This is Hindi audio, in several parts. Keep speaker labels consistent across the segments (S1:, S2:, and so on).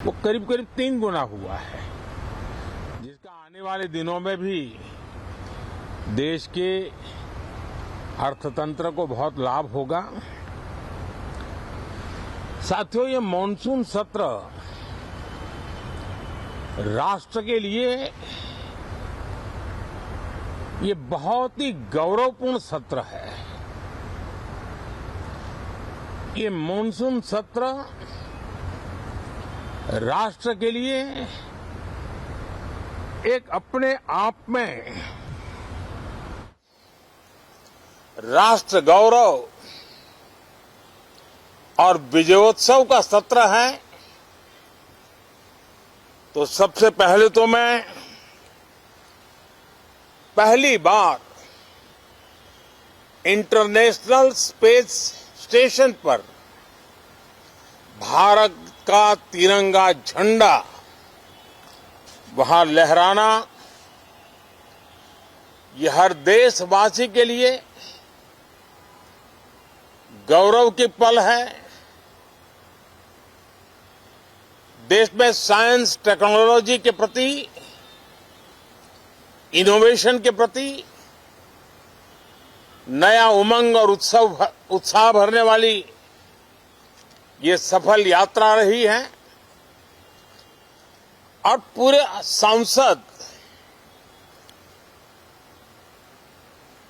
S1: वो करीब करीब 3 गुना हुआ है, जिसका आने वाले दिनों में भी देश के अर्थतंत्र को बहुत लाभ होगा। साथियों, ये मॉनसून सत्र राष्ट्र के लिए ये बहुत ही गौरवपूर्ण सत्र है। ये मॉनसून सत्र राष्ट्र के लिए एक अपने आप में राष्ट्र गौरव और विजयोत्सव का सत्र है। तो सबसे पहले तो मैं पहली बार इंटरनेशनल स्पेस स्टेशन पर भारत का तिरंगा झंडा वहां लहराना, यह हर देशवासी के लिए गौरव की पल है। देश में साइंस टेक्नोलॉजी के प्रति, इनोवेशन के प्रति नया उमंग और उत्साह भरने वाली ये सफल यात्रा रही है। और पूरे सांसद,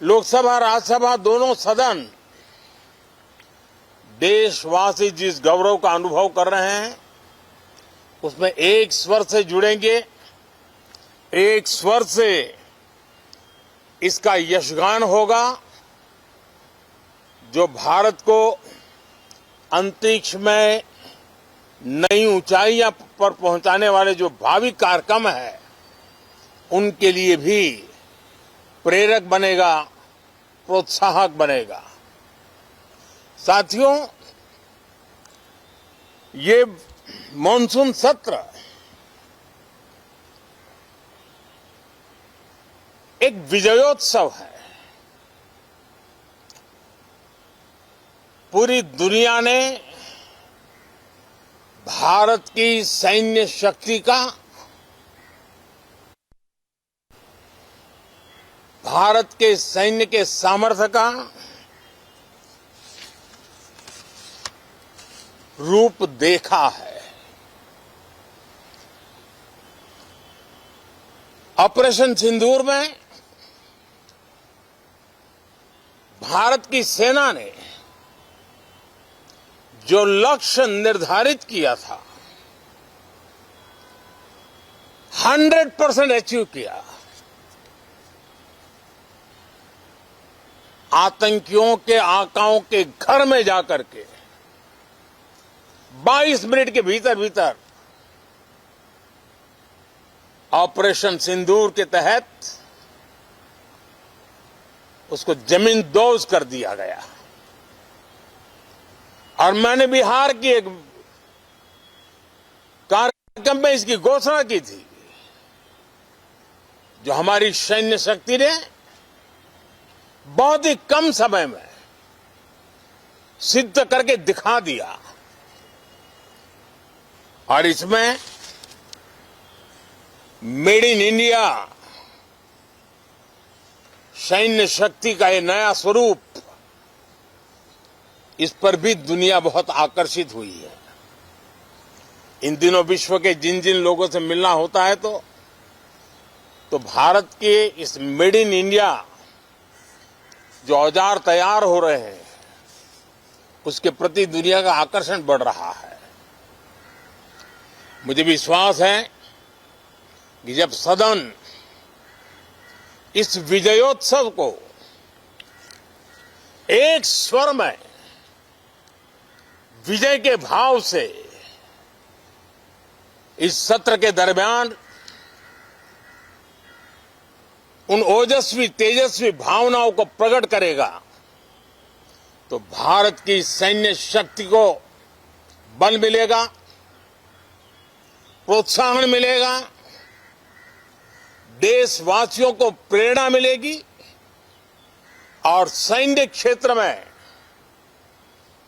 S1: लोकसभा राज्यसभा दोनों सदन देशवासी जिस गौरव का अनुभव कर रहे हैं उसमें एक स्वर से जुड़ेंगे, एक स्वर से इसका यशगान होगा, जो भारत को अंतरिक्ष में नई ऊंचाइयां पर पहुंचाने वाले जो भावी कार्यक्रम है उनके लिए भी प्रेरक बनेगा, प्रोत्साहक बनेगा। साथियों, ये मॉनसून सत्र एक विजयोत्सव है। पूरी दुनिया ने भारत की सैन्य शक्ति का, भारत के सैन्य के सामर्थ्य का रूप देखा है। ऑपरेशन सिंदूर में भारत की सेना ने जो लक्ष्य निर्धारित किया था 100% अचीव किया। आतंकियों के आकाओं के घर में जाकर के 22 मिनट के भीतर भीतर ऑपरेशन सिंदूर के तहत उसको जमींदोज कर दिया गया। और मैंने बिहार की एक कार्यक्रम में इसकी घोषणा की थी, जो हमारी सैन्य शक्ति ने बहुत ही कम समय में सिद्ध करके दिखा दिया। और इसमें मेड इन इंडिया सैन्य शक्ति का ये नया स्वरूप, इस पर भी दुनिया बहुत आकर्षित हुई है। इन दिनों विश्व के जिन जिन लोगों से मिलना होता है तो भारत के इस मेड इन इंडिया जो औजार तैयार हो रहे हैं उसके प्रति दुनिया का आकर्षण बढ़ रहा है। मुझे विश्वास है कि जब सदन इस विजयोत्सव को एक स्वर में विजय के भाव से इस सत्र के दरमियान उन ओजस्वी तेजस्वी भावनाओं को प्रकट करेगा, तो भारत की सैन्य शक्ति को बल मिलेगा, प्रोत्साहन मिलेगा, देशवासियों को प्रेरणा मिलेगी और सैन्य क्षेत्र में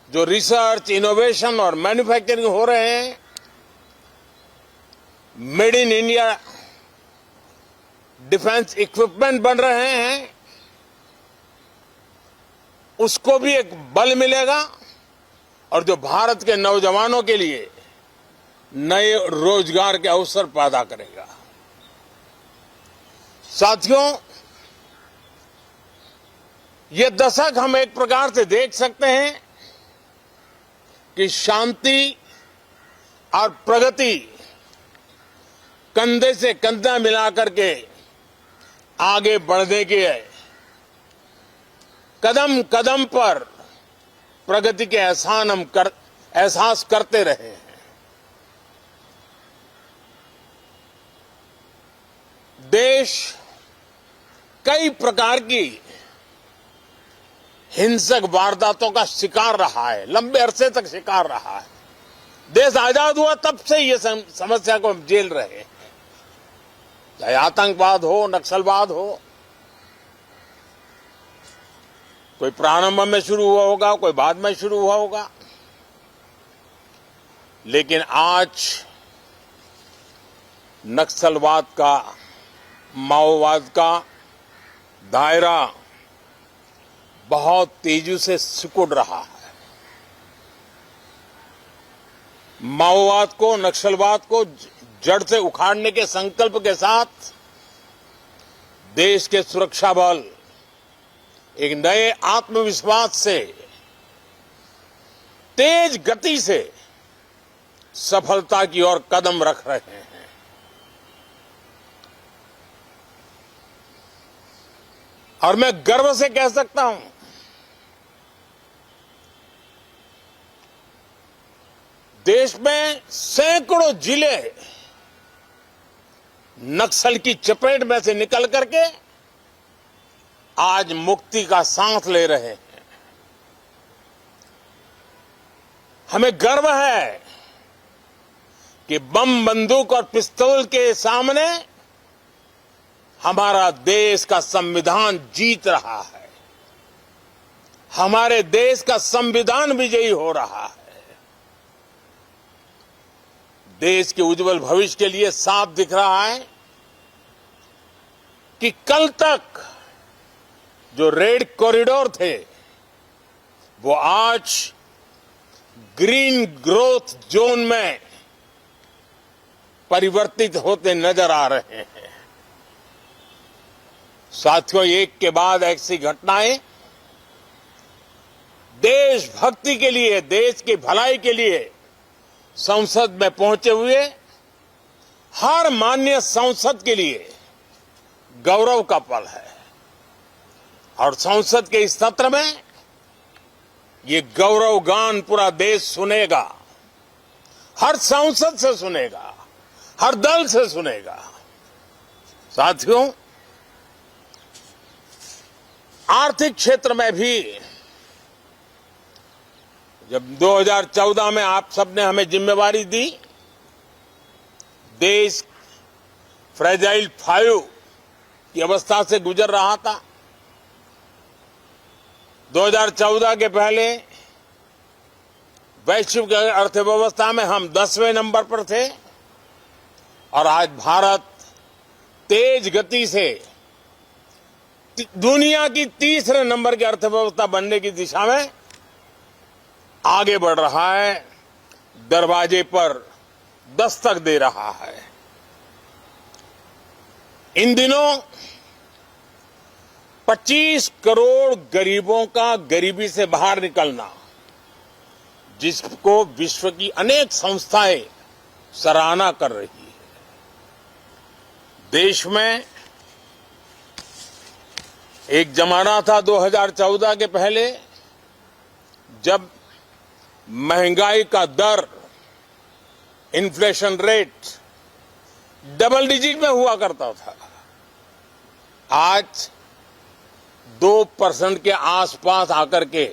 S1: जो रिसर्च, इनोवेशन और मैन्युफैक्चरिंग हो रहे हैं made in India defence equipment बन रहे हैं, उसको भी एक बल मिलेगा और जो भारत के नौजवानों के लिए नए रोजगार के अवसर पैदा करेगा। साथियों, ये दशक हम एक प्रकार से देख सकते हैं कि शांति और प्रगति कंधे से कंधा मिलाकर के आगे बढ़ने के कदम कदम पर प्रगति के एहसास करते रहे हैं। देश कई प्रकार की हिंसक वारदातों का शिकार रहा है, लंबे अरसे तक शिकार रहा है। देश आजाद हुआ तब से ये समस्या को हम झेल रहे हैं, चाहे आतंकवाद हो, नक्सलवाद हो। कोई प्रारंभ में शुरू हुआ होगा, कोई बाद में शुरू हुआ होगा, लेकिन आज नक्सलवाद का, माओवाद का दायरा बहुत तेजी से सिकुड़ रहा है। माओवाद को, नक्सलवाद को जड़ से उखाड़ने के संकल्प के साथ देश के सुरक्षा बल एक नए आत्मविश्वास से, तेज गति से सफलता की ओर कदम रख रहे हैं। और मैं गर्व से कह सकता हूं, देश में सैकड़ों जिले नक्सल की चपेट में से निकल करके आज मुक्ति का सांस ले रहे हैं। हमें गर्व है कि बम, बंदूक और पिस्तौल के सामने हमारा देश का संविधान जीत रहा है, हमारे देश का संविधान विजयी हो रहा है। देश के उज्जवल भविष्य के लिए साफ दिख रहा है कि कल तक जो रेड कॉरिडोर थे वो आज ग्रीन ग्रोथ जोन में परिवर्तित होते नजर आ रहे हैं। साथियों, एक के बाद ऐसी घटनाएं देशभक्ति के लिए, देश की भलाई के लिए संसद में पहुंचे हुए हर माननीय सांसद के लिए गौरव का पल है। और संसद के इस सत्र में ये गौरव गान पूरा देश सुनेगा, हर सांसद से सुनेगा, हर दल से सुनेगा। साथियों, आर्थिक क्षेत्र में भी जब 2014 में आप सबने हमें जिम्मेवारी दी, देश फ्रेजाइल 5 की अवस्था से गुजर रहा था। 2014 के पहले वैश्विक अर्थव्यवस्था में हम 10वें नंबर पर थे और आज भारत तेज गति से दुनिया की तीसरे नंबर की अर्थव्यवस्था बनने की दिशा में आगे बढ़ रहा है, दरवाजे पर दस्तक दे रहा है। इन दिनों 25 करोड़ गरीबों का गरीबी से बाहर निकलना, जिसको विश्व की अनेक संस्थाएं सराहना कर रही है। देश में एक जमाना था 2014 के पहले जब महंगाई का दर, इन्फ्लेशन रेट डबल डिजिट में हुआ करता था। आज 2% के आसपास आकर के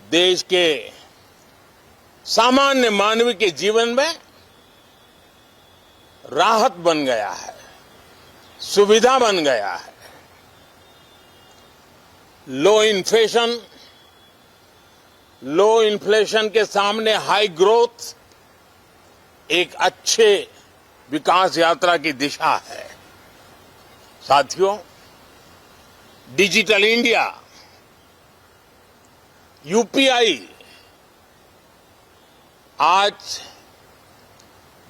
S1: देश के सामान्य मानव के जीवन में राहत बन गया है, सुविधा बन गया है। लो इन्फ्लेशन के सामने हाई ग्रोथ एक अच्छे विकास यात्रा की दिशा है। साथियों, डिजिटल इंडिया, यूपीआई आज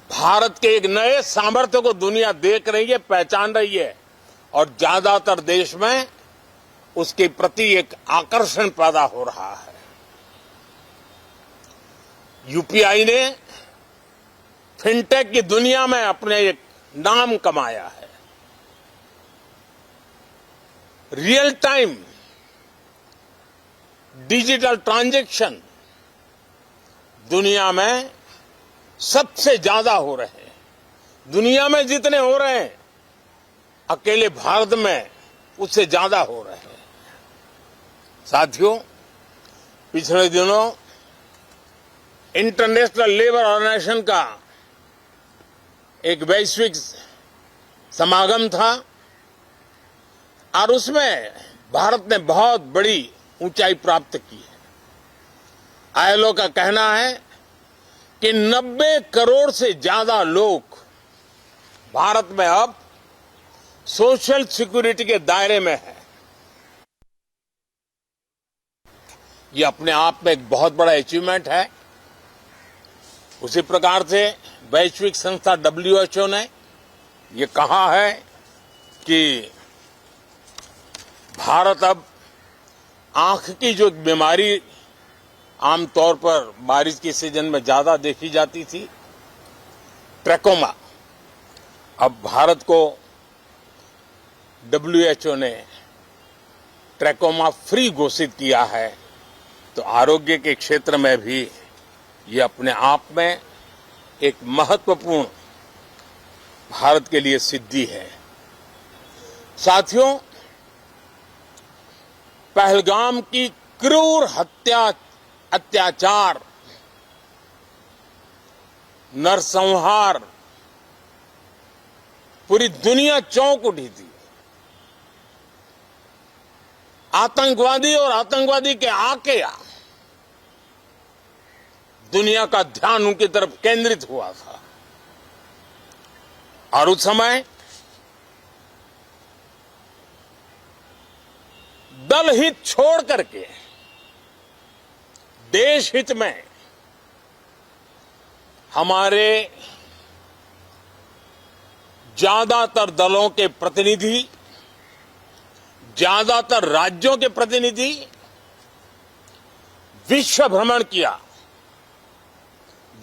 S1: भारत के एक नए सामर्थ्य को दुनिया देख रही है, पहचान रही है और ज्यादातर देश में उसके प्रति एक आकर्षण पैदा हो रहा है। यूपीआई ने फिनटेक की दुनिया में अपने एक नाम कमाया है। रियल टाइम डिजिटल ट्रांजैक्शन दुनिया में सबसे ज्यादा हो रहे हैं। दुनिया में जितने हो रहे हैं, अकेले भारत में उससे ज्यादा हो रहे हैं। साथियों, पिछले दिनों इंटरनेशनल लेबर ऑर्गेनाइजेशन का एक वैश्विक समागम था और उसमें भारत ने बहुत बड़ी ऊंचाई प्राप्त की है। आईएलओ का कहना है कि 90 करोड़ से ज्यादा लोग भारत में अब सोशल सिक्योरिटी के दायरे में है। ये अपने आप में एक बहुत बड़ा अचीवमेंट है। उसी प्रकार से वैश्विक संस्था WHO ने ये कहा है कि भारत अब आंख की जो बीमारी आमतौर पर बारिश के सीजन में ज्यादा देखी जाती थी, ट्रैकोमा, अब भारत को WHO ने ट्रैकोमा फ्री घोषित किया है। तो आरोग्य के क्षेत्र में भी ये अपने आप में एक महत्वपूर्ण भारत के लिए सिद्धि है। साथियों, पहलगाम की क्रूर अत्याचार, नरसंहार, पूरी दुनिया चौंक उठी थी। आतंकवादी और आतंकवादी के आके दुनिया का ध्यान उनकी तरफ केंद्रित हुआ था और उस समय दल हित छोड़ करके देश हित में हमारे ज्यादातर दलों के प्रतिनिधि, ज्यादातर राज्यों के प्रतिनिधि विश्व भ्रमण किया,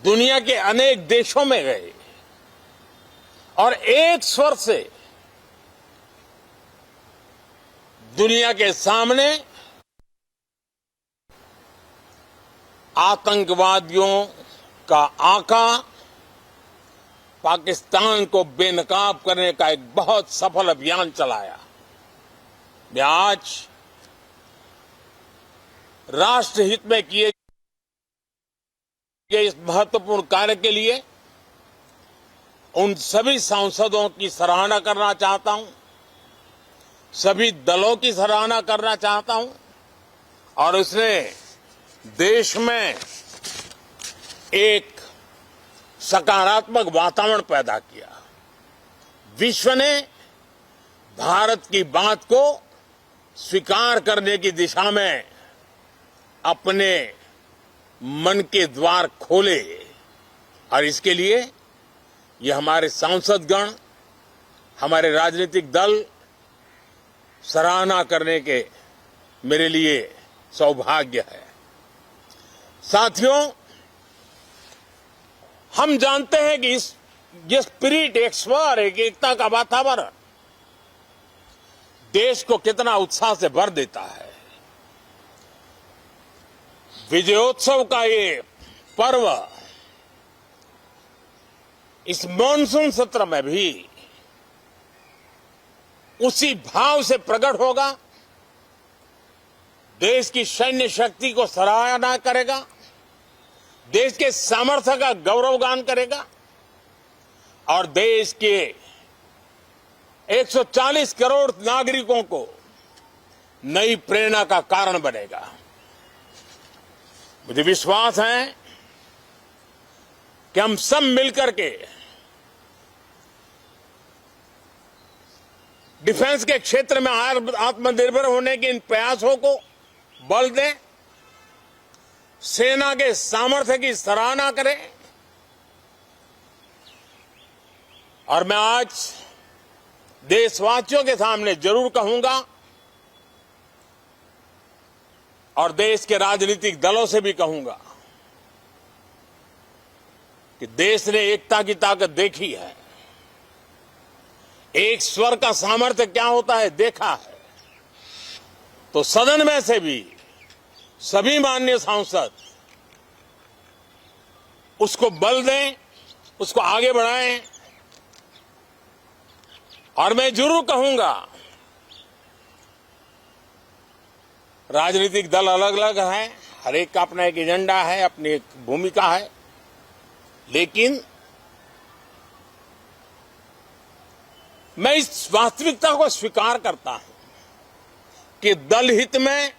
S1: दुनिया के अनेक देशों में गए और एक स्वर से दुनिया के सामने आतंकवादियों का आका पाकिस्तान को बेनकाब करने का एक बहुत सफल अभियान चलाया। मैं आज राष्ट्रहित में किए गए इस महत्वपूर्ण कार्य के लिए उन सभी सांसदों की सराहना करना चाहता हूं, सभी दलों की सराहना करना चाहता हूं और उसने देश में एक सकारात्मक वातावरण पैदा किया। विश्व ने भारत की बात को स्वीकार करने की दिशा में अपने मन के द्वार खोले और इसके लिए ये हमारे सांसदगण, हमारे राजनीतिक दल सराहना करने के मेरे लिए सौभाग्य है। साथियों, हम जानते हैं कि ये स्पिरिट, एक स्वर, एक एकता का वातावरण देश को कितना उत्साह से भर देता है। विजयोत्सव का ये पर्व इस मॉनसून सत्र में भी उसी भाव से प्रकट होगा। देश की सैन्य शक्ति को सराहना करेगा, देश के सामर्थ्य का गौरवगान करेगा और देश के 140 करोड़ नागरिकों को नई प्रेरणा का कारण बनेगा। मुझे विश्वास है कि हम सब मिलकर के डिफेंस के क्षेत्र में आत्मनिर्भर होने के इन प्रयासों को बल दें, सेना के सामर्थ्य की सराहना करें। और मैं आज देशवासियों के सामने जरूर कहूंगा और देश के राजनीतिक दलों से भी कहूंगा कि देश ने एकता की ताकत देखी है, एक स्वर का सामर्थ्य क्या होता है देखा है। तो सदन में से भी सभी माननीय सांसद उसको बल दें, उसको आगे बढ़ाएं। और मैं जरूर कहूंगा, राजनीतिक दल अलग अलग हैं, हर एक का अपना एक एजेंडा है, अपनी एक भूमिका है, लेकिन मैं इस वास्तविकता को स्वीकार करता हूं कि दल हित में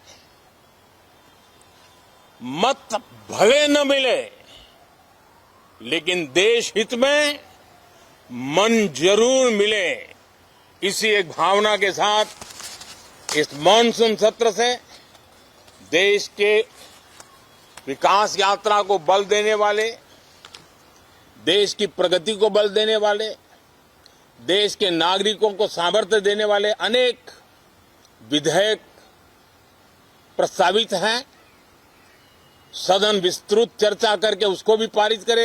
S1: मत भले न मिले, लेकिन देश हित में मन जरूर मिले। इसी एक भावना के साथ इस मॉनसून सत्र से देश के विकास यात्रा को बल देने वाले, देश की प्रगति को बल देने वाले, देश के नागरिकों को सामर्थ्य देने वाले अनेक विधेयक प्रस्तावित हैं। सदन विस्तृत चर्चा करके उसको भी पारित करे।